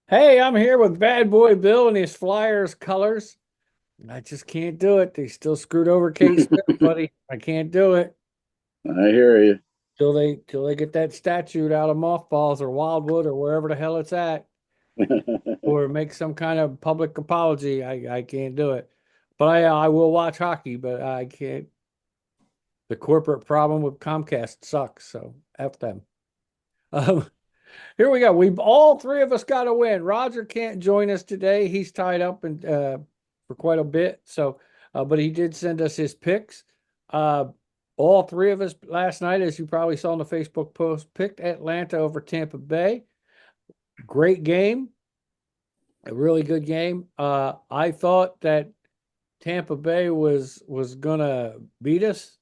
Hey, I'm here with Bad Boy Bill and his Flyers colors. I just can't do it. They still screwed over Kate Smith, buddy. I can't do it I hear you. till they get that statue out of mothballs or Wildwood or wherever the hell it's at, or make some kind of public apology. I can't do it. But I will watch hockey, but I can't. The corporate problem with Comcast sucks, so F them. Um, Here we go. We've all three of us got to win. Roger can't join us today. He's tied up and for quite a bit. So, but he did send us his picks. Uh, all three of us last night, as you probably saw in the Facebook post, picked Atlanta over Tampa Bay. Great game, a really good game. I thought that Tampa Bay was gonna beat us,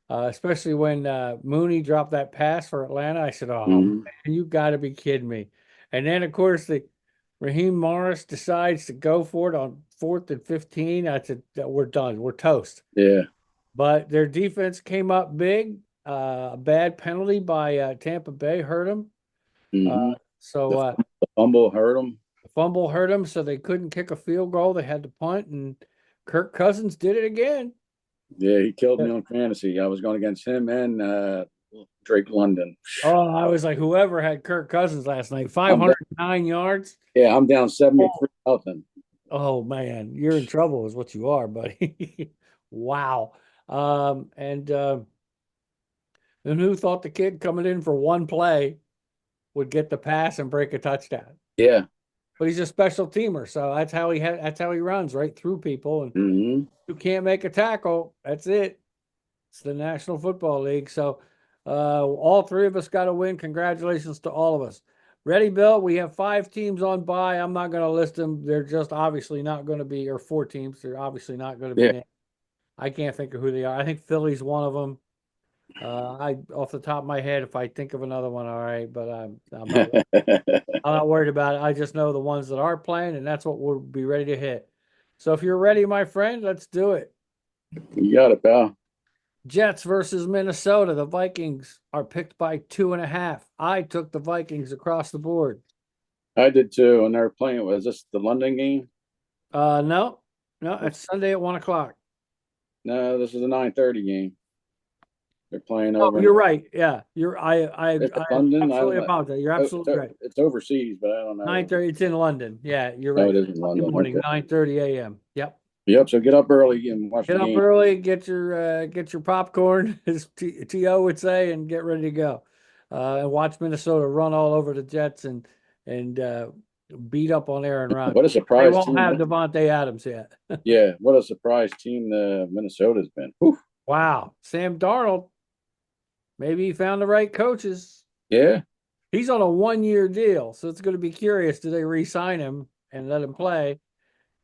especially when Mooney dropped that pass for Atlanta. I said, "Oh Mhm. man, you got to be kidding me!" And then, of course, the Raheem Morris decides to go for it on 4th and 15. I said, "We're done. We're toast." Yeah. But their defense came up big. A bad penalty by Tampa Bay hurt them. Uh, hmm so The, the fumble hurt him. the fumble hurt them, so they couldn't kick a field goal. They had to punt, and Kirk Cousins did it again. Yeah, he killed me on fantasy. I was going against him and Drake London. Oh, I was like, whoever had Kirk Cousins last night, I'm down, 509 yards. yeah, I'm down Oh, 73 nothing. oh man, you're in trouble, is what you are, buddy. Wow. And who thought the kid coming in for one play would get the pass and break a touchdown? Yeah. But he's a special teamer, so that's how he runs, right through people. And hmm you can't make a tackle, that's it. It's the National Football League. So all three of us got to win. Congratulations to all of us. Ready, Bill? We have five teams on bye. I'm not going to list them. They're just obviously not going to be, or four teams. They're obviously not going to be Yeah. named. I can't think of who they are. I think Philly's one of them. I off the top of my head, if I think of another one, all right. But I'm not worried about it. I just know the ones that are playing, and that's what we'll be ready to hit. So if you're ready, my friend, let's do it. You got it, pal. Jets versus Minnesota. The Vikings are picked by 2.5. I took the Vikings across the board. I did too. And they're playing. Was this the London game? No, no, it's Sunday at 1 o'clock. No, this is a 9:30 game. They're playing Oh, over in you're right. Yeah, is it I London. I don't absolutely know. apologize. You're Oh, absolutely right. it's overseas, but I don't know. 9:30. It's in London. Yeah, you're No, right. it isn't Monday London. morning, Okay. 9:30 a.m. Yep. Yep. So get up early and watch Get the up game. early, get your popcorn, as T.O. would say, and get ready to go. And watch Minnesota run all over the Jets and beat up on Aaron Rodgers. What a They surprise won't team. have Devontae Adams yet. Yeah, what a surprise team the Minnesota's been. Whew. Wow. Sam Darnold, maybe he found the right coaches. Yeah, He's on a 1 year deal, so it's going to be curious. Do they re-sign him and let him play?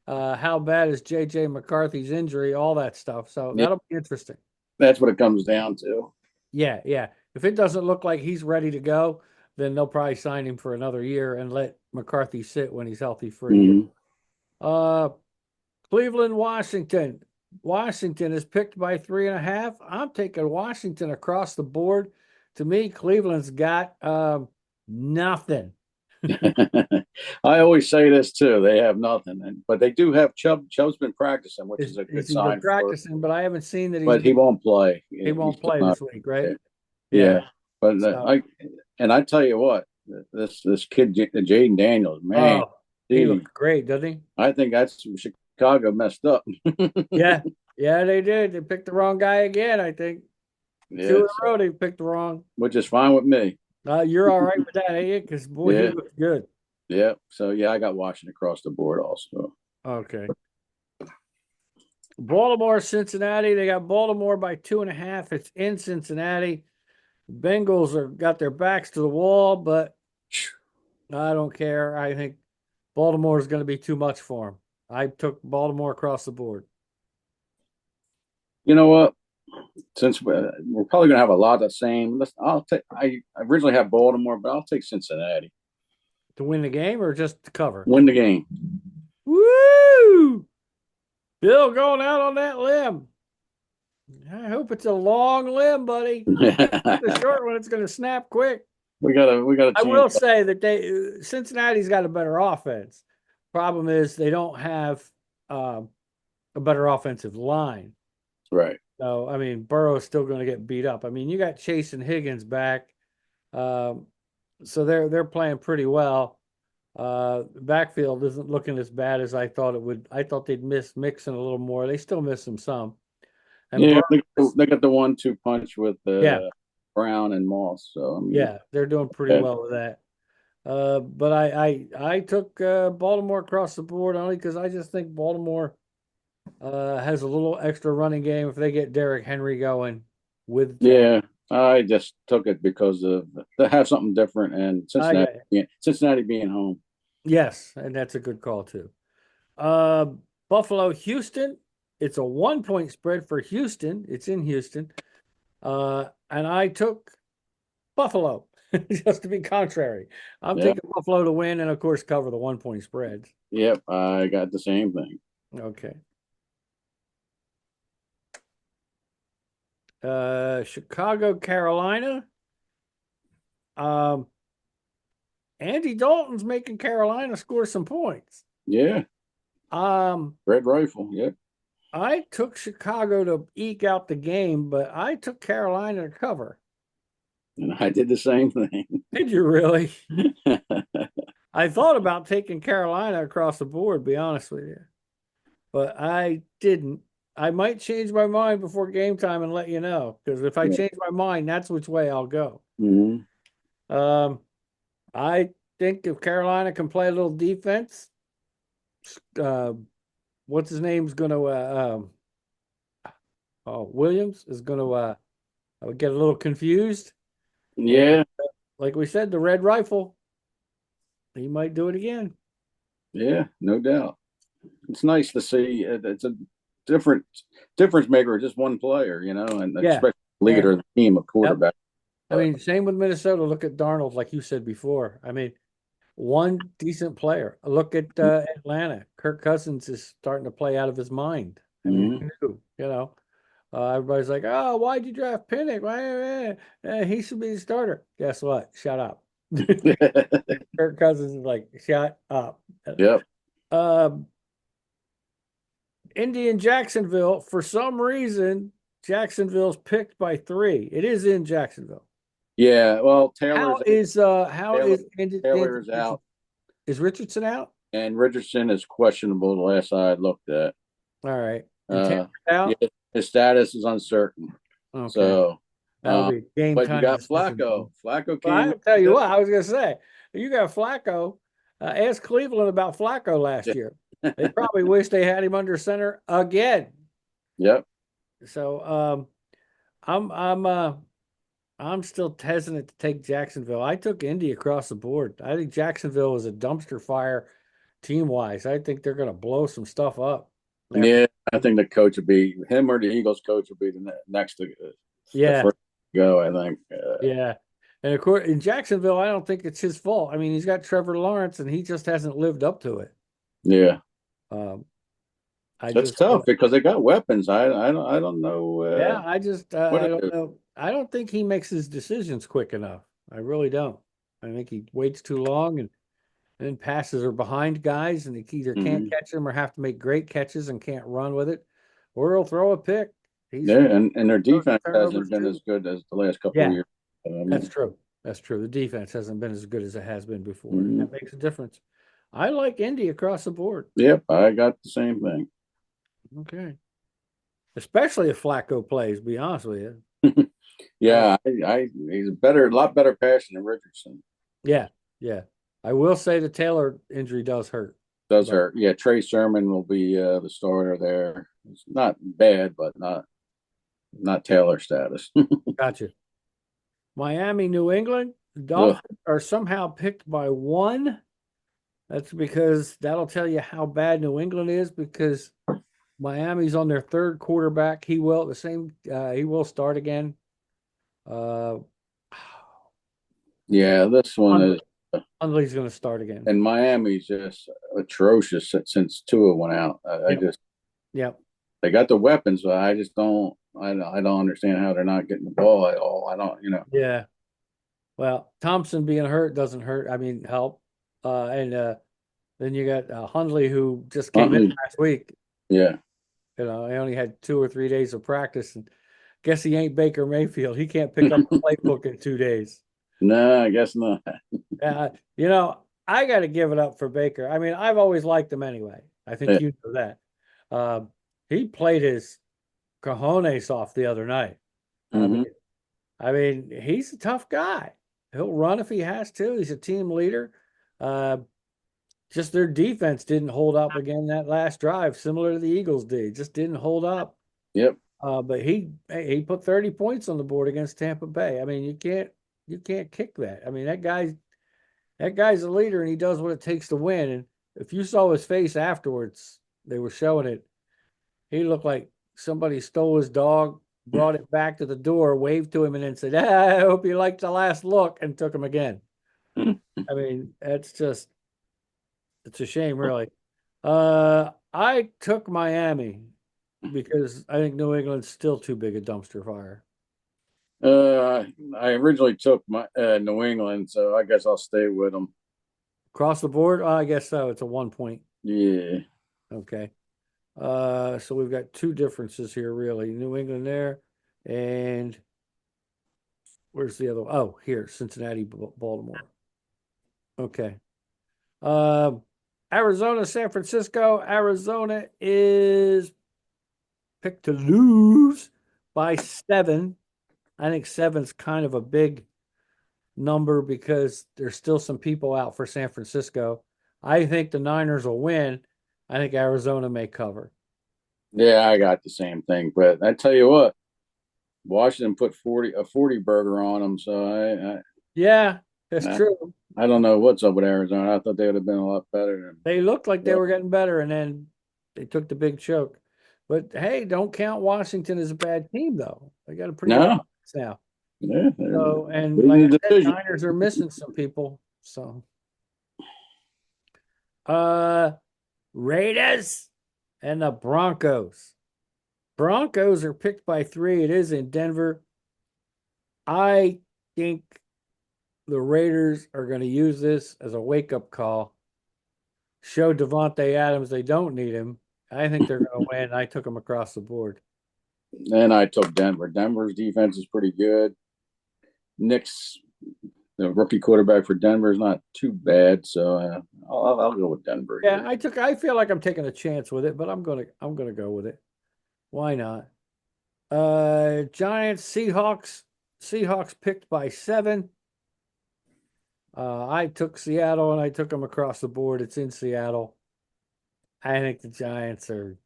How bad is JJ McCarthy's injury? All that stuff. So yeah, that'll be interesting. that's what it comes down to. Yeah, yeah. If it doesn't look like he's ready to go, then they'll probably sign him for another year and let McCarthy sit when he's healthy for a year. Mhm. Uh, Cleveland, Washington. Washington is picked by 3.5. I'm taking Washington across the board. To me, Cleveland's got nothing. I always say this too. They have nothing, but they do have Chubb. Chubb's been practicing, which He's, is a good he's been sign for. practicing, but I haven't seen that he's But he been. won't play. He He's won't still play not. this week, right? Yeah. Yeah, but So, I tell you what, this kid Jaden Daniels, man, oh, he he looked great, doesn't he? I think that's Chicago messed up. Yeah. Yeah, they did. They picked the wrong guy again, I think. Two in Yeah, a row, they picked wrong. which is fine with me. You're all right with that, ain't you? Because boy, he Yeah, looks good. yeah. So yeah, I got Washington across the board also. Okay. Baltimore, Cincinnati. They got Baltimore by 2.5. It's in Cincinnati. Bengals are got their backs to the wall, but I don't care. I think Baltimore is going to be too much for them. I took Baltimore across the board. You know what? Since we're probably going to have a lot of the same, I'll take. I originally had Baltimore, but I'll take Cincinnati. To win the game or just to cover? Win the game. Woo! Bill going out on that limb. I hope it's a long limb, buddy. The short one, it's going to snap quick. we got a I chance. will say that Cincinnati's got a better offense. Problem is they don't have um, a better offensive line. Right. So I mean, Burrow's still going to get beat up. I mean, you got Chase and Higgins back, um, so they're playing pretty well. Backfield isn't looking as bad as I thought it would. I thought they'd miss Mixon a little more. They still miss him some. And Yeah, Burrow, they got the 1-2 punch with yeah, Brown and Moss. So I mean, yeah, they're doing pretty yeah, well with that. But I took Baltimore across the board only because I just think Baltimore has a little extra running game if they get Derrick Henry going with Jack. yeah. I just took it because of to have something different and Yeah, Cincinnati being home. yes, and that's a good call too. Uh, Buffalo, Houston. It's a 1 point spread for Houston. It's in Houston. And I took Buffalo just to be contrary. I'm Yeah, taking Buffalo to win and of course cover the 1 point spreads. yep. I got the same thing. Okay. Chicago, Carolina. Um, Andy Dalton's making Carolina score some points. Yeah, Um, Red Rifle. Yep. I took Chicago to eke out the game, but I took Carolina to cover. And I did the same thing. Did you really? I thought about taking Carolina across the board, be honest with you, but I didn't. I might change my mind before game time and let you know because if I Yeah. change my mind, that's which way I'll go. Hmm. Um, I think if Carolina can play a little defense, uh, what's his name's going to Williams is going to I would get a little confused. And Yeah, like we said, the red rifle, he might do it again. yeah, no doubt. It's nice to see. It's a different difference maker, just one player, and Yeah. especially Yeah. leader of the team, a Yep. quarterback. I But mean, same with Minnesota. Look at Darnold, like you said before. I mean, one decent player. Look at Atlanta. Kirk Cousins is starting to play out of his mind. I mean, Mhm. who knew? Everybody's like, "Oh, why'd you draft Pinnock? He should be the starter." Guess what? Shut up. Kirk Cousins is like, "Shut up." Yep. Um, Indy and Jacksonville. For some reason, Jacksonville's picked by 3. It is in Jacksonville. Yeah. Well, How Taylor is Andy, Taylor is out, is Richardson out? and Richardson is questionable. The last I looked at, All right. And Taylor uh, yeah, out? his status is uncertain. Okay. So, That'll be a game but you time got decision. Flacco. Flacco Well, came. I tell you what, I was gonna say, you got Flacco. Ask Cleveland about Flacco last year. They probably wish they had him under center again. Yep. So I'm I'm uh I'm still hesitant to take Jacksonville. I took Indy across the board. I think Jacksonville is a dumpster fire team wise. I think they're gonna blow some stuff up. After Yeah, I think the coach would be him or the Eagles coach would be the next to the yeah, first to go. I think. yeah. And of course in Jacksonville, I don't think it's his fault. I mean, he's got Trevor Lawrence and he just hasn't lived up to it. Yeah, Um, I that's just tough because they got weapons. I don't know yeah, what I to don't do. know. I don't think he makes his decisions quick enough. I really don't. I think he waits too long and then passes are behind guys and he either can't Hmm. catch them or have to make great catches and can't run with it, or he'll throw a pick. Yeah, and their Throws defense turnovers hasn't been too. as good as the last couple of Yeah, years. that's true. That's true. The defense hasn't been as good as it has been before, and that Mhm. makes a difference. I like Indy across the board. Yep, I got the same thing. Okay. Especially if Flacco plays, be honest with you. Uh, Yeah, he's a lot better passer than Richardson. yeah, yeah. I will say the Taylor injury does hurt, Does but hurt. Yeah, Trey Sermon will be the starter there. It's not bad, but not Taylor status. gotcha. Miami, New England, the Ugh. Dolphins are somehow picked by 1. That's because that'll tell you how bad New England is because Miami's on their third quarterback. He will start again. Uh Yeah, this one is Hundley. Hundley's going to start again. and Miami's just atrocious since Tua went out. I Yep. just Yep. they got the weapons, but I just don't. I don't understand how they're not getting the ball at all. I don't. Yeah. Well, Thompson being hurt doesn't hurt. I mean, help. And then you got Hundley who just came in Huntley, last week. yeah. He only had 2 or 3 days of practice, and guess he ain't Baker Mayfield. He can't pick up a playbook in 2 days. No, I guess not. Uh, I got to give it up for Baker. I mean, I've always liked him anyway. I think Yeah. you know that. He played his cojones off the other night. I mean, Hmm. he's a tough guy. He'll run if he has to. He's a team leader. Uh, just their defense didn't hold up again that last drive, similar to the Eagles did. Just didn't hold up. Yep. But he put 30 points on the board against Tampa Bay. I mean, you can't kick that. I mean, that guy's a leader and he does what it takes to win. And if you saw his face afterwards, they were showing it. He looked like somebody stole his dog, brought it back to the door, waved to him, and then said, I hope you liked the last look, and took him again. I mean, it's a shame, really. I took Miami because I think New England's still too big a dumpster fire. I originally took my New England, so I guess I'll stay with them. Across the board, I guess so. It's a 1 point. Yeah. Okay. So we've got two differences here, really. New England there, and where's the other one? Oh, here, Cincinnati, Baltimore. Okay. Uh, Arizona, San Francisco. Arizona is picked to lose by 7. I think 7's kind of a big number because there's still some people out for San Francisco. I think the Niners will win. I think Arizona may cover. Yeah, I got the same thing. But I tell you what, Washington put 40 burger on them, so Yeah, that's I true. I don't know what's up with Arizona. I thought they would have been a lot better than They looked like they what. were getting better, and then they took the big choke. But hey, don't count Washington as a bad team, though. They got a pretty good No, offense now. yeah, So, and like leading I the said, division. Niners are missing some people. So, uh, Raiders and the Broncos. Broncos are picked by 3. It is in Denver. I think the Raiders are going to use this as a wake-up call. Show Devontae Adams they don't need him. I think they're going to win. I took them across the board. And I took Denver. Denver's defense is pretty good. Nick's the rookie quarterback for Denver is not too bad, so I'll go with Denver Yeah, here. I feel like I'm taking a chance with it, but I'm gonna go with it. Why not? Giants, Seahawks. Seahawks picked by 7. I took Seattle and I took them across the board. It's in Seattle. I think the Giants are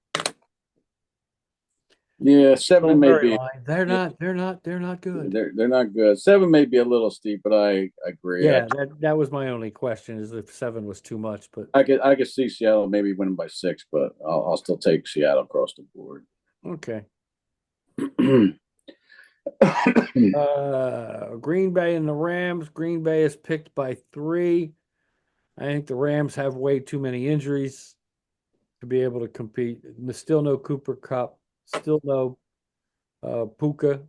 Yeah, 7 may Strawberry be. line. They're Yeah, not. They're not. They're not good. they're not good. 7 may be a little steep, but I agree. Yeah, that was my only question is if 7 was too much, but I could see Seattle maybe winning by 6, but I'll still take Seattle across the board. okay. Green Bay and the Rams. Green Bay is picked by 3. I think the Rams have way too many injuries to be able to compete. There's still no Cooper Cup. Still no Puka.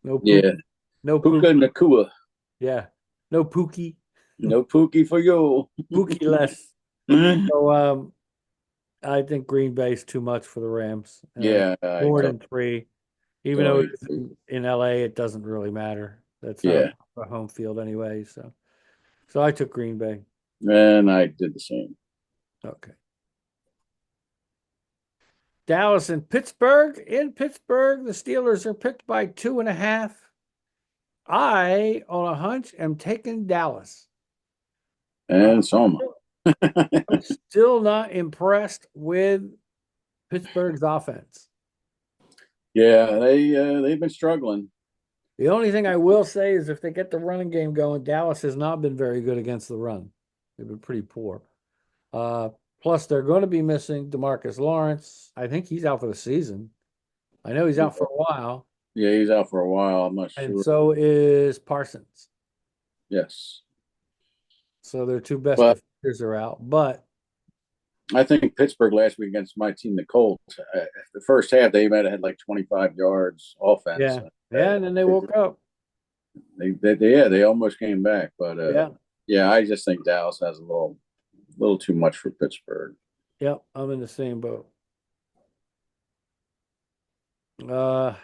No Yeah, Pookie. No Puka Pookie. Nakua. Yeah. No Pookie. No Pookie for you. Pookie less. So I think Green Bay's too much for the Rams. Yeah, I More than 3. Even though totally it's agree. in LA, it doesn't really matter. That's not Yeah, a home field anyway. So I took Green Bay. and I did the same. Okay. Dallas and Pittsburgh. In Pittsburgh, the Steelers are picked by 2.5. I, on a hunch, am taking Dallas. And so am I'm still not impressed with Pittsburgh's offense. Yeah, they've been struggling. The only thing I will say is if they get the running game going, Dallas has not been very good against the run. They've been pretty poor. Plus, they're going to be missing DeMarcus Lawrence. I think he's out for the season. I know he's out for a while, Yeah, he's out for a while. I'm not and sure. so is Parsons. Yes, So their two best but defenders are out. But I think Pittsburgh last week against my team, the Colts, the first half they might have had like 25 yards offense. yeah, yeah, and then they woke up. They almost came back, but Yeah. yeah, I just think Dallas has a little too much for Pittsburgh. Yep. I'm in the same boat. Uh,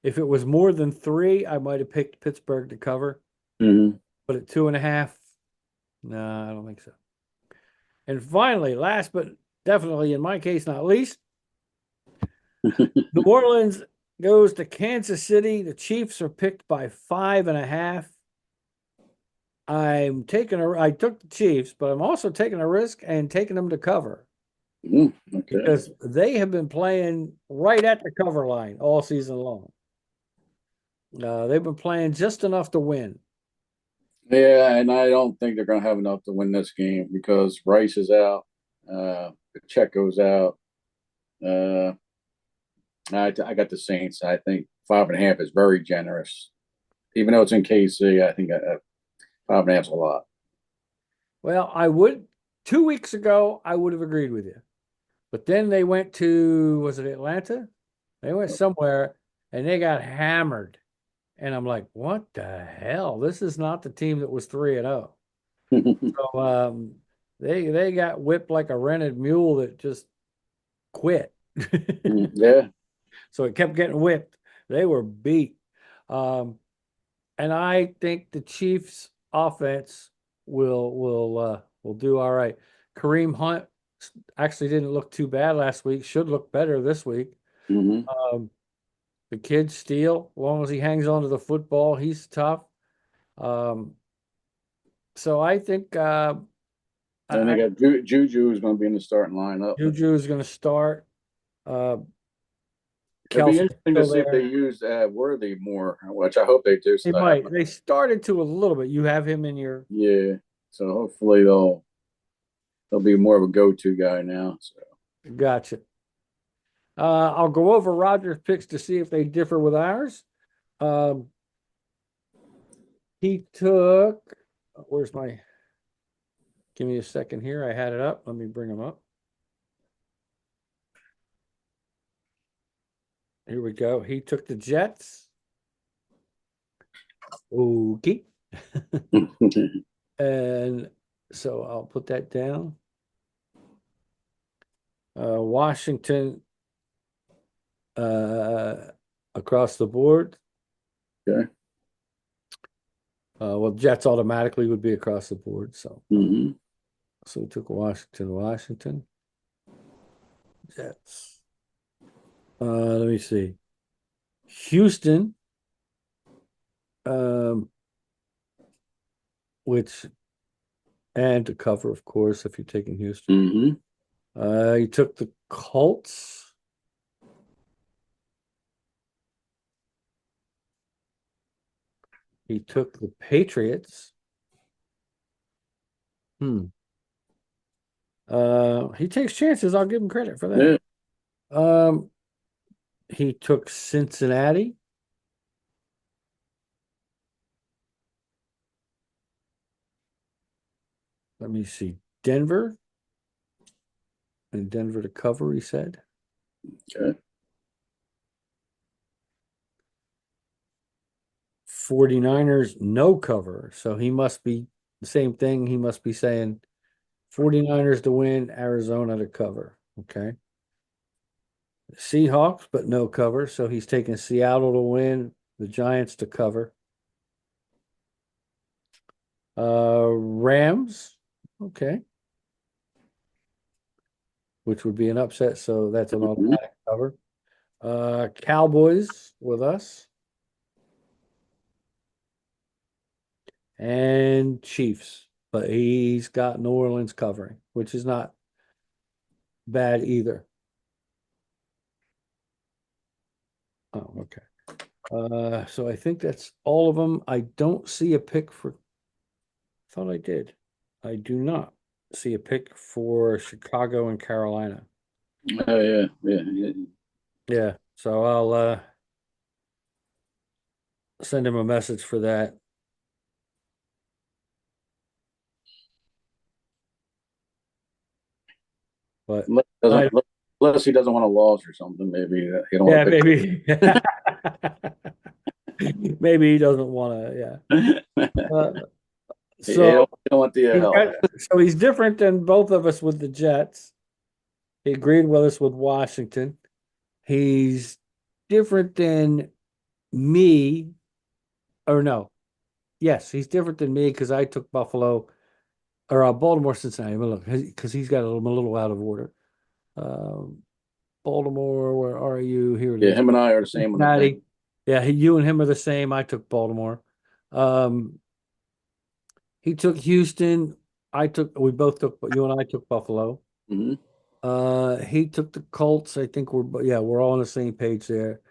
if it was more than three, I might have picked Pittsburgh to cover, Hmm. but at 2.5, no, I don't think so. And finally, last but definitely in my case, not least, New Orleans goes to Kansas City. The Chiefs are picked by 5.5. I took the Chiefs, but I'm also taking a risk and taking them to cover Okay. because they have been playing right at the cover line all season long. They've been playing just enough to win. Yeah, and I don't think they're going to have enough to win this game because Rice is out, Pacheco's out. Uh, I got the Saints. I think 5.5 is very generous, even though it's in KC. I think 5.5 is a lot. Well, I would 2 weeks ago, I would have agreed with you. But then they went to, was it Atlanta? They went somewhere and they got hammered. And I'm like, what the hell? This is not the team that was 3-0. So they got whipped like a rented mule that just quit. Yeah. So it kept getting whipped. They were beat. Um, and I think the Chiefs offense will do all right. Kareem Hunt actually didn't look too bad last week. Should look better this week. Hmm. Um, the kid Steele, as long as he hangs on to the football, he's tough. Um, so I think And they I, got Juju is going to be in the starting lineup. Juju is going to start. Uh, It'd be Kelsey's interesting to still see if they there. use Worthy more, which I hope they do. They Since I have, might. They started to a little bit. You have him in your yeah. So hopefully they'll be more of a go-to guy now. So gotcha. I'll go over Roger's picks to see if they differ with ours. Um, he took. Where's my? Give me a second here. I had it up. Let me bring him up. Here we go. He took the Jets. Okay. And so I'll put that down. Washington uh, across the board. okay. Well, Jets automatically would be across the board. Hmm. So we took Washington, Jets. Let me see. Houston, um, which and to cover, of course, if you're taking Houston. Hmm. You took the Colts. He took the Patriots. Hmm. He takes chances. I'll give him credit for that. Yeah. Um, he took Cincinnati. Let me see. Denver and Denver to cover, he said. Okay. 49ers no cover. So he must be the same thing. He must be saying 49ers to win, Arizona to cover. Okay. Seahawks, but no cover. So he's taking Seattle to win, the Giants to cover. Rams, okay, which would be an upset. So that's an Hmm. automatic cover. Cowboys with us and Chiefs, but he's got New Orleans covering, which is not bad either. Oh, okay. So I think that's all of them. I don't see a pick for, thought I did. I do not see a pick for Chicago and Carolina. Oh yeah, yeah, yeah. Yeah, so I'll send him a message for that. But Unless he I, doesn't, unless he doesn't want to lose or something, maybe he don't want yeah, to pick. maybe. Maybe he doesn't want to. Yeah, Yeah. you So don't want the he's help. got, so he's different than both of us with the Jets. He agreed with us with Washington. He's different than me, or no, yes, he's different than me because I took Buffalo or Baltimore, Cincinnati. Look, because he's got a little out of order. Um, Baltimore, where are you? Here it Yeah, is. him and I are the same on the thing. Cincinnati. Yeah, you and him are the same. I took Baltimore. Um, he took Houston. We both took, you and I took Buffalo. Hmm. He took the Colts. I think we're all on the same page there.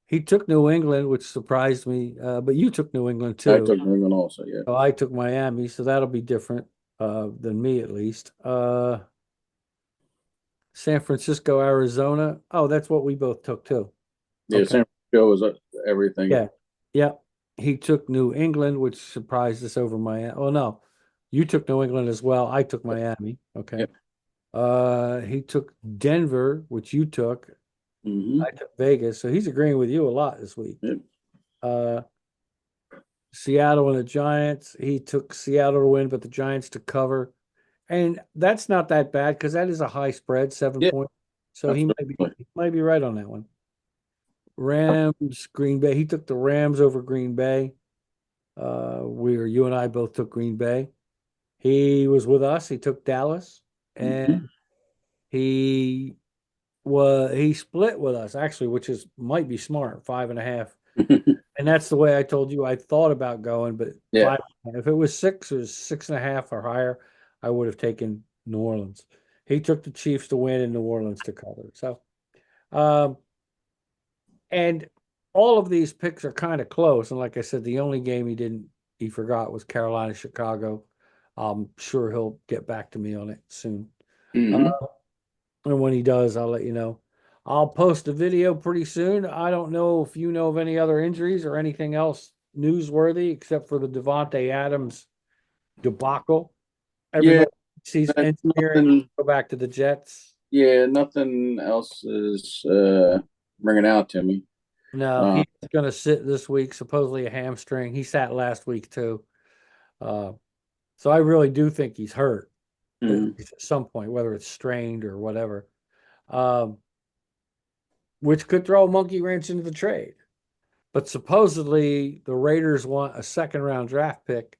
He took New England, which surprised me. But you took New England I too. took New England also. Yeah. So I took Miami, so that'll be different than me at least. San Francisco, Arizona. Oh, that's what we both took too. Yeah, Okay. San Francisco was everything. Yeah. Yeah. He took New England, which surprised us over Miami. Oh no. You took New England as well. I took Miami. Okay. Yep. He took Denver, which you took. Hmm. I took Vegas. So he's agreeing with you a lot this week. Yep. Uh Seattle and the Giants. He took Seattle to win, but the Giants to cover. And that's not that bad because that is a high spread, seven Yeah, point. So absolutely. he might be right on that one. Rams, Green Bay. He took the Rams over Green Bay. You and I both took Green Bay. He was with us. He took Dallas, and Hmm. he split with us actually, which is might be smart, 5.5. And that's the way I told you I thought about going, but Yeah. five. If it was 6.5 or higher, I would have taken New Orleans. He took the Chiefs to win and New Orleans to cover. So, um, and all of these picks are kind of close. And like I said, the only game he forgot was Carolina, Chicago. I'm sure he'll get back to me on it soon. Uh, Hmm. and when he does, I'll let you know. I'll post a video pretty soon. I don't know if you know of any other injuries or anything else newsworthy except for the Devontae Adams debacle. Yeah, Everybody sees engineering nothing. go back to the Jets. Yeah, nothing else is ringing out to me. No, Uh, he's going to sit this week, supposedly a hamstring. He sat last week too. Uh, so I really do think he's hurt mhm. at some point, whether it's strained or whatever, um, which could throw a monkey wrench into the trade. But supposedly the Raiders want a second round draft pick,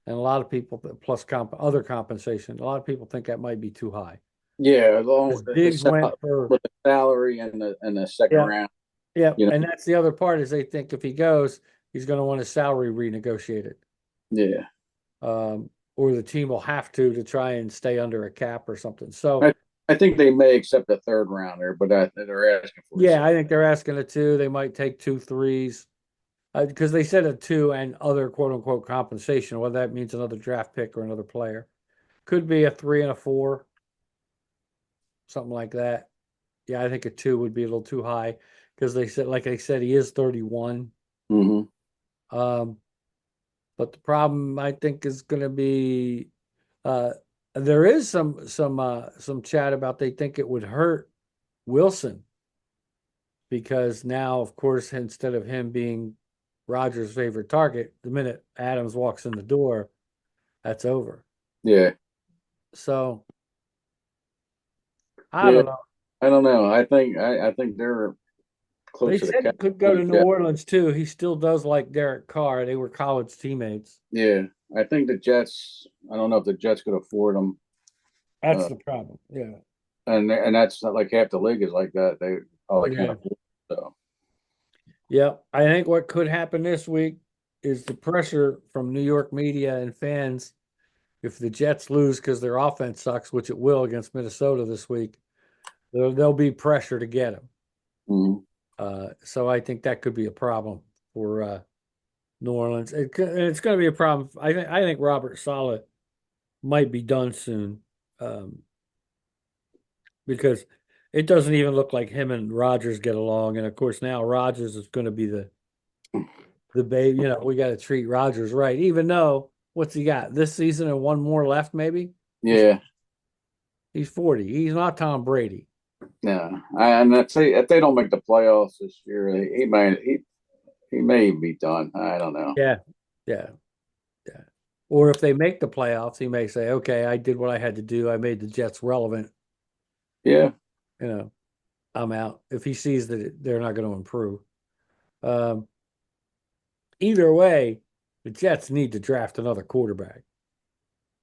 and a lot of people plus other compensation. A lot of people think that might be too high. Yeah, along Because with Diggs went for with the salary and the second yeah, round, yeah, you know. and that's the other part is they think if he goes, he's going to want his salary renegotiated, Yeah, or the team will have to try and stay under a cap or something. So I I think they may accept a third rounder, but they're asking for a yeah, second. I think they're asking a two. They might take two threes because they said a two and other quote unquote compensation. Whether that means another draft pick or another player, could be a three and a four, something like that. Yeah, I think a two would be a little too high because like they said, he is 31. Hmm. Um, but the problem I think is going to be uh, there is some chat about they think it would hurt Wilson because now, of course, instead of him being Rodgers' favorite target, the minute Adams walks in the door, that's over. Yeah, So I yeah. don't know. I don't know. I think they're They closer to said he cap could go than to New Jeff. Orleans too. He still does like Derek Carr. They were college teammates. Yeah, I think the Jets. I don't know if the Jets could afford them, That's uh, the problem. Yeah. and that's not like half the league is like that. They probably can't Yeah. afford it, so. Yeah. I think what could happen this week is the pressure from New York media and fans. If the Jets lose because their offense sucks, which it will against Minnesota this week, there'll be pressure to get him. Mhm. So I think that could be a problem for New Orleans. And it's going to be a problem. I think Robert Saleh might be done soon um, because it doesn't even look like him and Rodgers get along. And of course, now Rodgers is going to be the baby. We got to treat Rodgers right, even though what's he got this season and one more left, maybe. He's Yeah, he's 40. He's not Tom Brady. yeah. And that's if they don't make the playoffs this year, he might. he may be done. I don't know. Yeah, yeah, yeah. Or if they make the playoffs, he may say, "Okay, I did what I had to do. I made the Jets relevant. Yeah. You know, I'm out." If he sees that they're not going to improve, um, either way, the Jets need to draft another quarterback.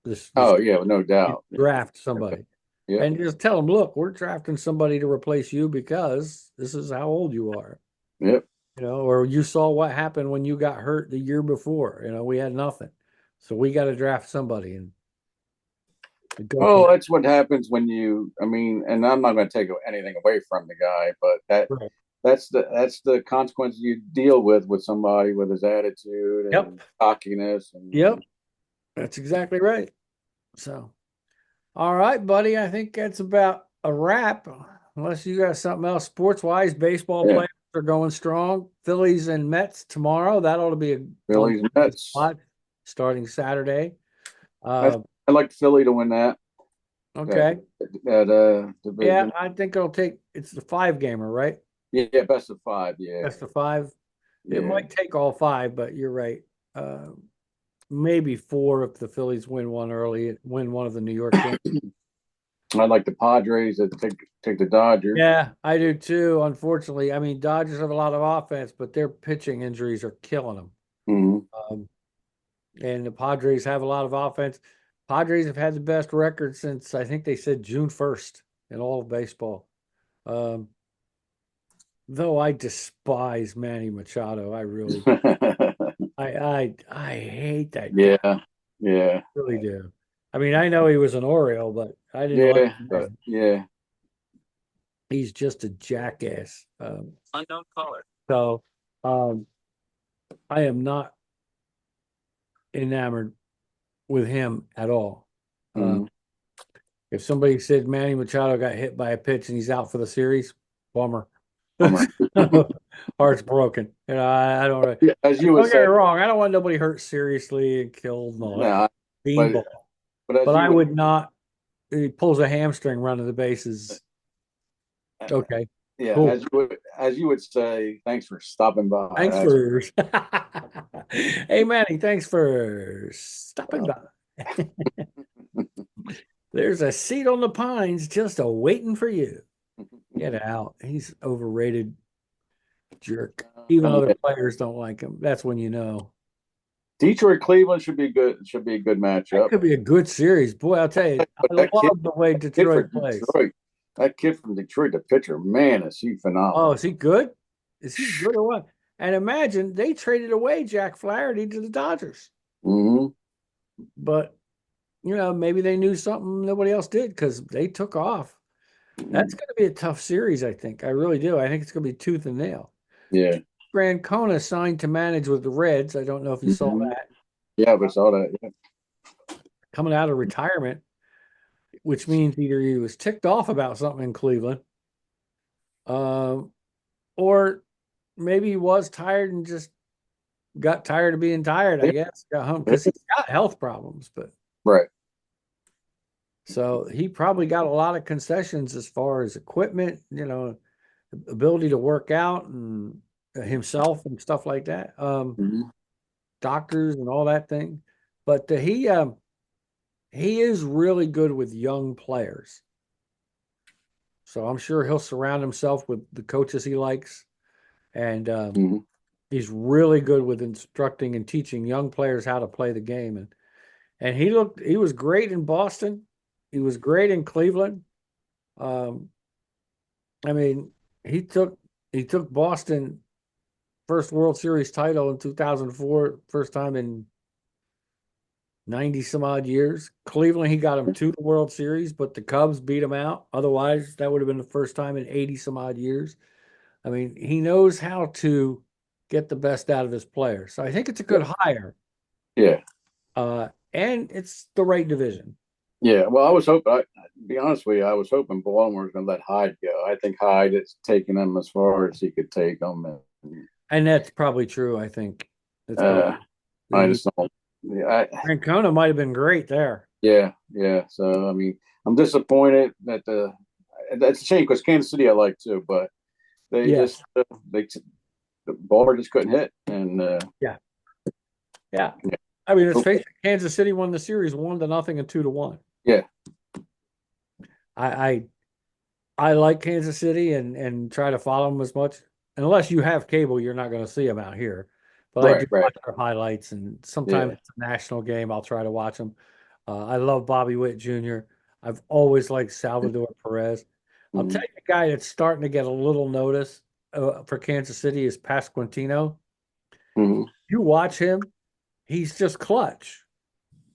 This Oh yeah, no doubt. Yeah. draft somebody Yep. and just tell them, "Look, we're drafting somebody to replace you because this is how old you are." Yep. Or you saw what happened when you got hurt the year before. We had nothing. So we got to draft somebody and go from Well, that's what happens when I mean, and I'm not going to take anything away from the guy, but there. that's the consequences you deal with somebody with his attitude Yep. and cockiness Yep. and That's exactly right. So, all right, buddy. I think that's about a wrap. Unless you got something else sports wise, baseball yeah, players are going strong. Phillies and Mets tomorrow. That ought to be a fun Phillies game to Mets. watch starting Saturday. I Uh, I like Philly to win that okay. Yeah, division. I think it's the five gamer, right? Yeah, best of five. Yeah, Best of five. It yeah. might take all five, but you're right. Uh, maybe four if the Phillies win one early, win one of the New York games. I like the Padres that take the Dodgers. Yeah, I do too. Unfortunately, I mean, Dodgers have a lot of offense, but their pitching injuries are killing them. Hmm. Um, and the Padres have a lot of offense. Padres have had the best record since I think they said June 1st in all of baseball. Um, though I despise Manny Machado, I really do. I hate that guy. Yeah, yeah, Really do. I mean, I know he was an Oriole, but I didn't like yeah, him but yeah. he's just a jackass. So um, I am not enamored with him at all. Hmm. If somebody said Manny Machado got hit by a pitch and he's out for the series, bummer. Bummer. Heart's broken. I don't. Yeah, as you Don't would get me say, wrong. I don't want nobody hurt seriously and killed and all that. nah, but Beanball. but as But you I would, would not. He pulls a hamstring running the bases. Okay, yeah, cool. as you would say, thanks for stopping by. Thanks That's for. Hey, Manny, thanks for stopping uh, by. There's a seat on the pines just a waiting for you. Get out. He's overrated jerk. Even other yeah. players don't like him. That's when you know. Detroit Cleveland should be good. Should be a good That matchup. could be a good series. Boy, I'll tell you, I But love the way kid for Detroit plays. Detroit, that kid from Detroit, the pitcher, man, is he Oh, phenomenal. is he good? Is he good or what? And imagine they traded away Jack Flaherty to the Dodgers. Hmm. But, maybe they knew something nobody else did because they took off. That's going to be a tough series, I think. I really do. I think it's going to be tooth and nail. Yeah. Francona signed to manage with the Reds. I don't know if you saw Hmm. that. Yeah, but saw that. Yeah. Coming out of retirement, which means either he was ticked off about something in Cleveland, um, or maybe he was tired and just got tired of being tired, I Yeah. guess. Got home Yeah. because he's got health problems. But Right. so he probably got a lot of concessions as far as equipment, ability to work out and himself and stuff like that. Hmm. Doctors and all that thing. But he is really good with young players. So I'm sure he'll surround himself with the coaches he likes. And Hmm. he's really good with instructing and teaching young players how to play the game. And he was great in Boston. He was great in Cleveland. Um, I mean, he took he took Boston first World Series title in 2004, first time in 90 some odd years. Cleveland, he got him to the World Series, but the Cubs beat him out. Otherwise, that would have been the first time in 80 some odd years. I mean, he knows how to get the best out of his players. So I think it's a good hire. Yeah. And it's the right division. Yeah. Well, I was hoping. To be honest with you, I was hoping Baltimore was going to let Hyde go. I think Hyde has taken him as far as he could take them. And, And that's probably true, I think. That's probably uh, I just don't. Yeah. Francona might have been great there. Yeah. Yeah. So I mean, I'm disappointed that that's a shame because Kansas City I like too, but they just Yes. they the Baltimore just couldn't hit, and Yeah. Yeah. I mean, let's yeah, face it, Kansas City won the series 1-0 and 2-1. yeah, I, I I like Kansas City and try to follow them as much. Unless you have cable, you're not going to see them out here. But I right, do right, watch their highlights, and sometimes yeah, it's a national game. I'll try to watch them. I love Bobby Witt Jr. I've always liked Salvador Perez. I'll mm-hmm, tell you a guy that's starting to get a little notice for Kansas City is Pasquantino. mm-hmm, You watch him, he's just clutch.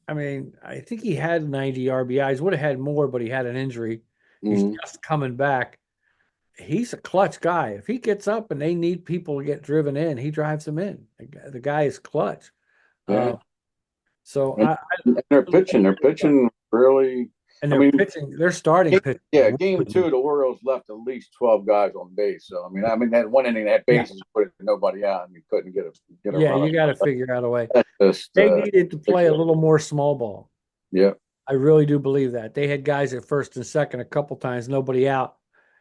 I mean, I think he had 90 RBIs, would have had more, but he had an injury. He's mm-hmm, just coming back. He's a clutch guy. If he gets up and they need people to get driven in, he drives them in. The guy is clutch. yeah. Uh, so And, and they're pitching really. and I they're mean, pitching, they're starting pitching. yeah, game two, the Orioles left at least 12 guys on base. So I mean that one inning, that Yeah, bases put nobody out, and you couldn't get a yeah, run. you got to figure out a way. That's just They needed to play a ridiculous. little more small ball. Yeah. I really do believe that. They had guys at first and second a couple times, nobody out,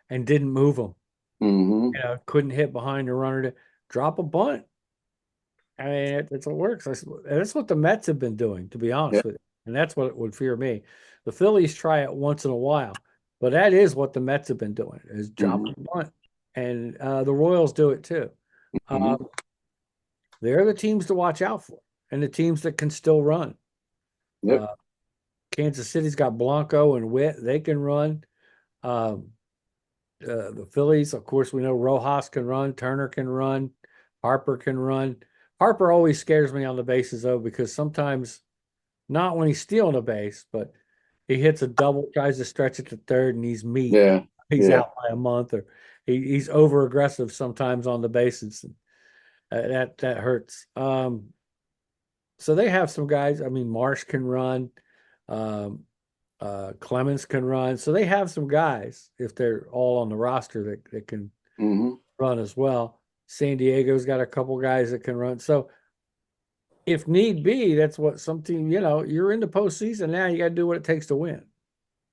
and didn't move them. Mm-hmm. Couldn't hit behind the runner to drop a bunt. I mean, it's what works. That's what the Mets have been doing, to be Yeah. honest with you. And that's what would fear me. The Phillies try it once in a while, but that is what the Mets have been doing is Mm-hmm. dropping a bunt. And the Royals do it too. Mm-hmm. Uh, they're the teams to watch out for and the teams that can still run. Yep. Uh, Kansas City's got Blanco and Witt. They can run. Um, the Phillies, of course, we know Rojas can run, Turner can run, Harper can run. Harper always scares me on the bases though, because sometimes not when he's stealing a base, but he hits a double, tries to stretch it to third, and he's meat. Yeah. He's Yeah. out by a month, or he's over aggressive sometimes on the bases. That hurts. So they have some guys. I mean, Marsh can run. Um, Clemens can run. So they have some guys if they're all on the roster that can Mm-hmm. run as well. San Diego's got a couple guys that can run. So if need be, that's what some team, you're in the postseason now. You got to do what it takes to win.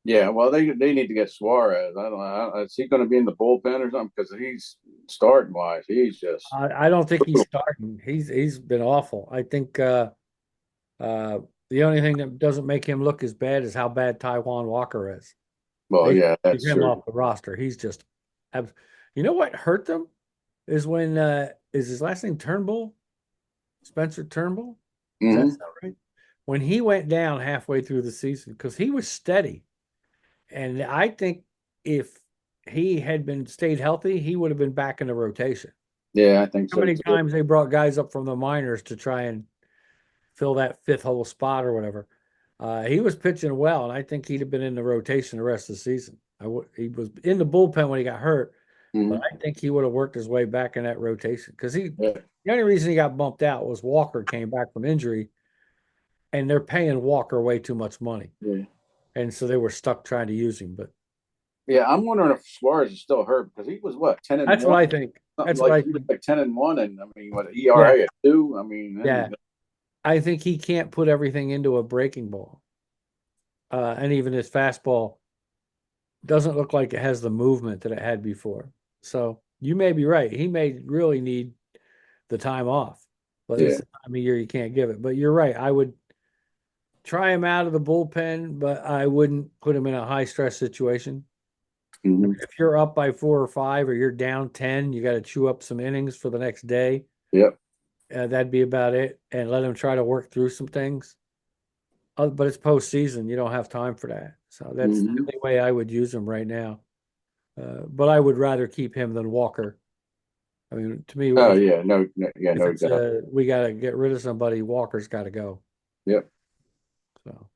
Yeah. Well, they need to get Suarez. I don't know. Is he going to be in the bullpen or something? Because he's starting wise, he's just I don't think he's starting. He's been awful. I think uh, the only thing that doesn't make him look as bad is how bad Taiwan Walker is. well, They should yeah, keep that's him true. off the roster. He's just, you know what hurt them is when is his last name Turnbull, Spencer Turnbull? Does that Mm-hmm. sound right? When he went down halfway through the season because he was steady, and I think if he had been stayed healthy, he would have been back in the rotation. Yeah, I think How so many too. times they brought guys up from the minors to try and fill that fifth hole spot or whatever. He was pitching well, and I think he'd have been in the rotation the rest of the season. He was in the bullpen when he got hurt, but Mm-hmm. I think he would have worked his way back in that rotation because Yeah. the only reason he got bumped out was Walker came back from injury, and they're paying Walker way too much money, Yeah. and so they were stuck trying to use him. But Yeah, I'm wondering if Suarez is still hurt because he was what 10 and that's what one, I think. something That's what like I he was think. like 10 and 1, and I mean, what Yeah, ERA at 2. I mean, yeah. I think he can't put everything into a breaking ball, and even his fastball doesn't look like it has the movement that it had before. So you may be right. He may really need the time off, but it's yeah, the time of year you can't give it. But you're right. I would try him out of the bullpen, but I wouldn't put him in a high stress situation. I mm-hmm. mean, if you're up by 4 or 5 or you're down 10, you got to chew up some innings for the next day. Yep. That'd be about it. And let him try to work through some things. But it's postseason. You don't have time for that. So that's the Mm-hmm. only way I would use him right now. But I would rather keep him than Walker. I mean, to me, Oh yeah, no, no, yeah, if no it's doubt. we got to get rid of somebody, Walker's got to go. Yep. So,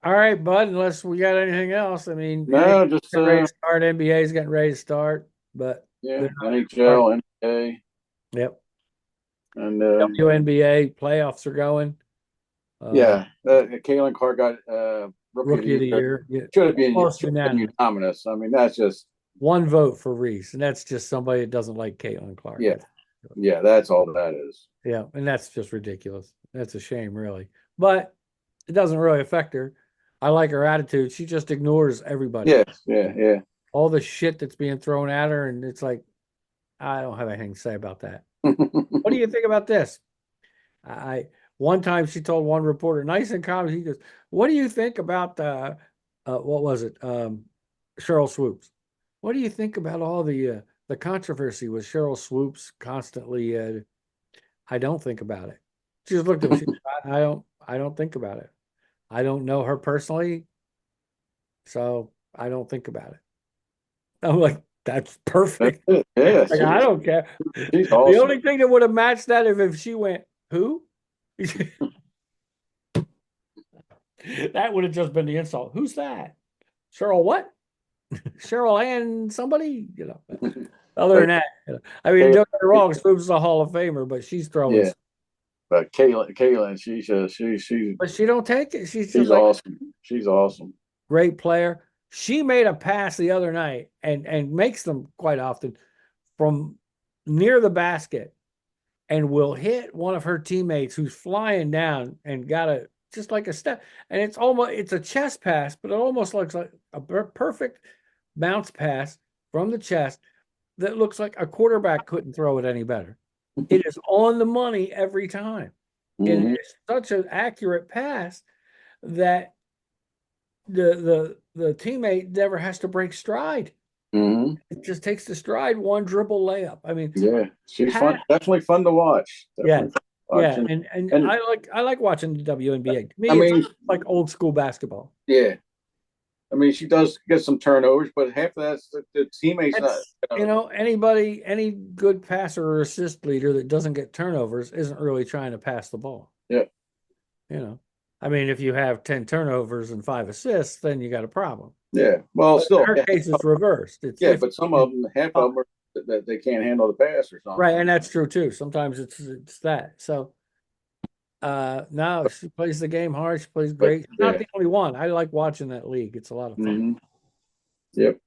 all right, bud. Unless we got anything else, I mean, NHL No, just getting ready to start, NBA is getting ready to start, but yeah, they're not start. NHL, NBA, Yep, and WNBA playoffs are going. Uh, yeah, Kalen Carr got rookie of Rookie of the the year. year, yeah, Should have been almost unanimous. unanimous. I mean, that's just One vote for Reese, and that's just somebody that doesn't like Caitlin Clark. yeah, yeah, that's all that is. Yeah, and that's just ridiculous. That's a shame, really. But it doesn't really affect her. I like her attitude. She just ignores everybody. Yes, yeah, yeah. All the shit that's being thrown at her, and it's like, I don't have anything to say about that. What do you think about this? I one time she told one reporter, nice and calm, he goes, "What do you think about what was it? Cheryl Swoops. What do you think about all the controversy with Cheryl Swoops constantly? I don't think about it." She just looked at me. I don't think about it. I don't know her personally, so I don't think about it. I'm like, that's That's perfect. it. Yeah, Like, I don't care. she's The awesome. only thing that would have matched that if she went, who? That would have just been the insult. Who's that? Cheryl what? Cheryl and somebody, Other than But that, I mean, Kay- don't get me wrong, Swoop's a Hall of Famer, but she's throwing, yeah, but Kaylin, but she don't take it. She's just she's like awesome. She's awesome. great player. She made a pass the other night and makes them quite often from near the basket and will hit one of her teammates who's flying down and got a just like a step. And it's a chest pass, but it almost looks like a perfect bounce pass from the chest that looks like a quarterback couldn't throw it any better. It is on the money every time. And it Hmm. is such an accurate pass that the teammate never has to break stride. Hmm. It just takes the stride, one dribble layup. I mean, Yeah, she's pass, fun. Definitely fun to watch. yeah, Definitely fun to watch. yeah, And, and and I like watching the WNBA. To I me, it's mean, like old school basketball. yeah. I mean, she does get some turnovers, but half of that's the teammates not. It's anybody, any good passer or assist leader that doesn't get turnovers isn't really trying to pass the ball. Yeah, You know, I mean, if you have 10 turnovers and 5 assists, then you got a problem. yeah. Well, But in still, her yeah, case, it's reversed. It's yeah. 50 But some of and them, half of 5. them are that they can't handle the pass or Right, something. and that's true too. Sometimes it's that. So no, she plays the game hard. She plays But great. She's not yeah, the only one. I like watching that league. It's a lot of fun. hmm, yep.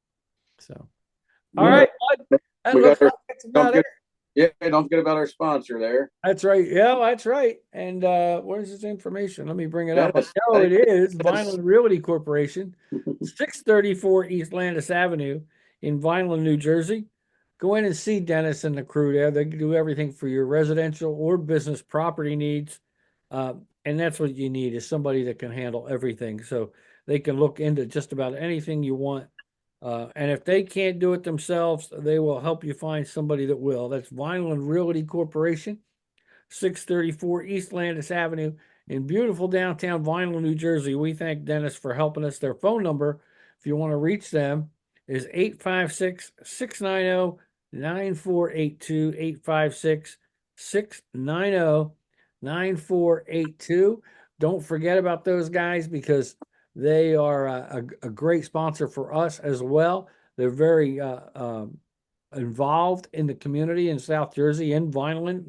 So all All right, right, bud. That we looks got our. like it's Don't about it. forget, yeah, don't forget about our sponsor there, That's right. Yeah, that's right. And where's this information? Let me bring it up. Dennis. Oh, it is Dennis. Vineland Realty Corporation, 634 East Landis Avenue in Vineland, New Jersey. Go in and see Dennis and the crew there. They can do everything for your residential or business property needs. And that's what you need is somebody that can handle everything. So they can look into just about anything you want. And if they can't do it themselves, they will help you find somebody that will. That's Vineland Realty Corporation. 634 East Landis Avenue in beautiful downtown Vineland, New Jersey. We thank Dennis for helping us. Their phone number, if you want to reach them, is 856 690 9482. 856 690 9482. Don't forget about those guys because they are a great sponsor for us as well. They're very involved in the community in South Jersey in Vineland.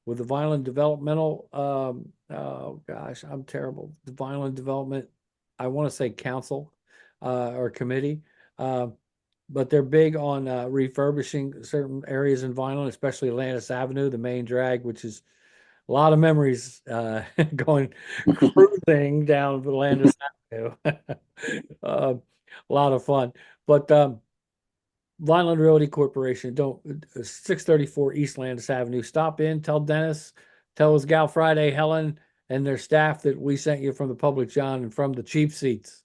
With the Violent Developmental, oh gosh, I'm terrible. The Violent Development, I want to say council or committee, uh, but they're big on refurbishing certain areas in Vineland, especially Atlantis Avenue, the main drag, which is a lot of memories going cruising down Atlantis Avenue. A lot of fun, but Vineland Realty Corporation. Don't 634 East Landis Avenue. Stop in, tell Dennis, tell his gal Friday, Helen, and their staff that we sent you from the Public John and from the cheap seats.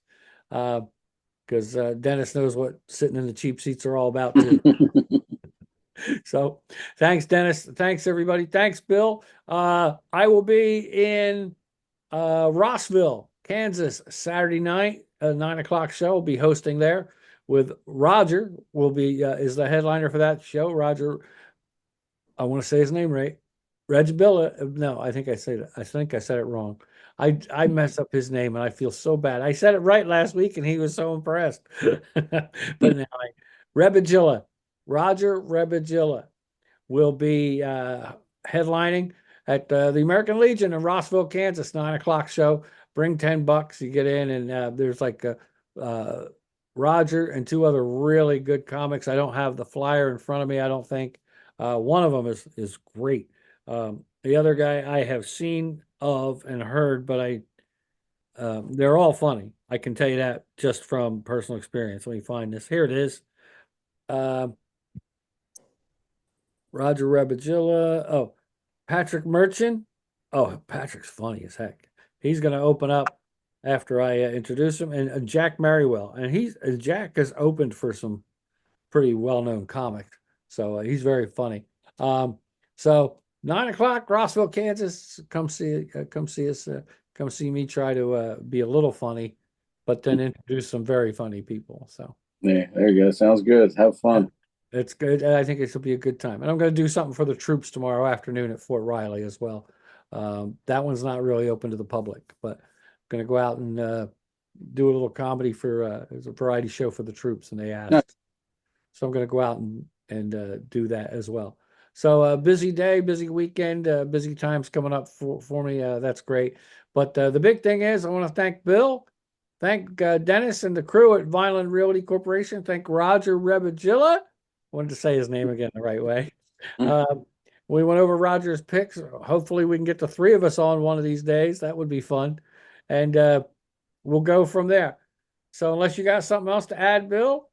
Because Dennis knows what sitting in the cheap seats are all about too. So thanks, Dennis. Thanks, everybody. Thanks, Bill. I will be in Rossville, Kansas, Saturday night, a 9 o'clock show. Will be hosting there with Roger. Will be is the headliner for that show. Roger, I want to say his name right. Reg Billa. No, I think I said it. I think I said it wrong. I messed up his name and I feel so bad. I said it right last week and he was so impressed. But now, Rebagilla, Roger Rebagilla will be headlining at the American Legion in Rossville, Kansas, 9 o'clock show. Bring $10, you get in, and there's like uh, Roger and two other really good comics. I don't have the flyer in front of me. I don't think one of them is great. The other guy I have seen of and heard, but they're all funny. I can tell you that just from personal experience. Let me find this. Here it is. Uh, Roger Rebagilla. Oh, Patrick Merchant. Oh, Patrick's funny as heck. He's going to open up after I introduce him, and Jack Merriwell, and Jack has opened for some pretty well-known comics, so he's very funny. Um, so 9 o'clock, Rossville, Kansas. Come see us. Come see me try to be a little funny, but then introduce some very funny people. So. Yeah, there you go. Sounds good. Have Yeah, fun. it's good. I think it will be a good time. And I'm going to do something for the troops tomorrow afternoon at Fort Riley as well. That one's not really open to the public, but I'm going to go out and do a little comedy for it's a variety show for the troops, and they No, asked. So I'm going to go out and do that as well. So busy day, busy weekend, busy times coming up for me. That's great. But the big thing is, I want to thank Bill, thank Dennis and the crew at Vineland Realty Corporation. Thank Roger Rebagilla. Wanted to say his name again the right way. Um, we went over Roger's picks. Hopefully, we can get the three of us on one of these days. That would be fun, and we'll go from there. So, unless you got something else to add, Bill.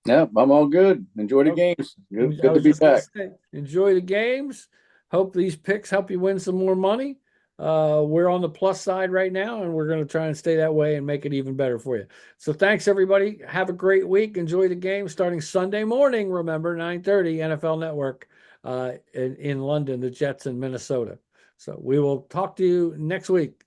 yeah, I'm all good. Enjoy the Oh, games. Good, I good to was be just going to back. say, enjoy the games. Hope these picks help you win some more money. We're on the plus side right now, and we're going to try and stay that way and make it even better for you. So thanks, everybody. Have a great week. Enjoy the game starting Sunday morning. Remember, 9:30 NFL Network in London, the Jets in Minnesota. So we will talk to you next week.